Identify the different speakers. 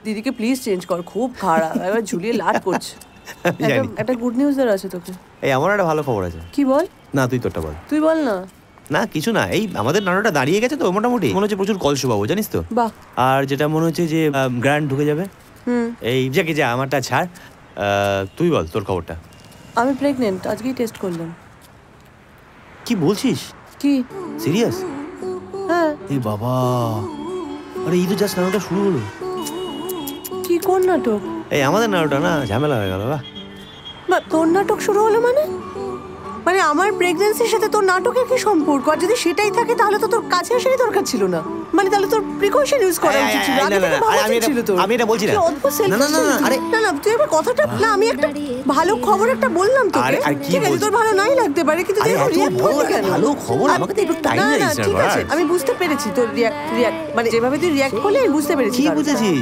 Speaker 1: দিদিকে please change কর, খুব খারাপ, এবার ঝুলিয়ে লাট করছে। একটা গুড নিউজ আর আছে তোকে।
Speaker 2: এই আমার একটা ভালো খবর আছে।
Speaker 1: কি বল?
Speaker 2: না তুই তোরটা বল।
Speaker 1: তুই বল না।
Speaker 2: না কিছু না, এই আমাদের নাটকটা দাঁড়িয়ে গেছে তো মোটামুটি, মনে হচ্ছে প্রচুর কলস পাবো জানিস তো।
Speaker 1: বাহ।
Speaker 2: আর যেটা মনে হচ্ছে যে গ্র্যান্ড ঢুকে যাবে। এই যাকে যা আমারটা ছাড়, তুই বল তোর খবরটা।
Speaker 1: আমি প্রেগনেন্ট, আজকেই টেস্ট করলাম।
Speaker 2: কি বলছিস?
Speaker 1: কি
Speaker 2: সিরিয়াস?
Speaker 1: হ্যাঁ।
Speaker 2: এই বাবা, আরে এই তো জাস্ট নাটকটা শুরু হলো।
Speaker 1: কি কোন নাটক?
Speaker 2: এই আমাদের নাটকটা না, ঝামেলা হয়ে গেল। বাহ,
Speaker 1: তোর নাটক শুরু হলো মানে? মানে আমার প্রেগন্যান্সির সাথে তোর নাটকের কি সম্পর্ক? আর যদি সেটাই থাকে তাহলে তো তোর কাছে আসারই দরকার ছিল না। মানে তাহলে তোর প্রিকশন ইউজ করা উচিত ছিল। আগে থেকে ভাবা উচিত ছিল তোর।
Speaker 2: আমি এটা বলছি না।
Speaker 1: আরে না তুই এবার কথাটা না, আমি একটা ভালো খবর একটা বললাম তোকে। ঠিক আছে, তোর ভালো নাই লাগতে পারে, কিন্তু তুই রিঅ্যাক্ট করলি কেন?
Speaker 2: ভালো খবর, আমাকে তো একটু টাইম
Speaker 1: না
Speaker 2: দিস।
Speaker 1: ঠিক আছে, আমি বুঝতে পেরেছি তোর রিঅ্যাক্ট, মানে যেভাবে তুই রিঅ্যাক্ট করলি আমি বুঝতে পেরেছি।
Speaker 2: কি বুঝেছিস?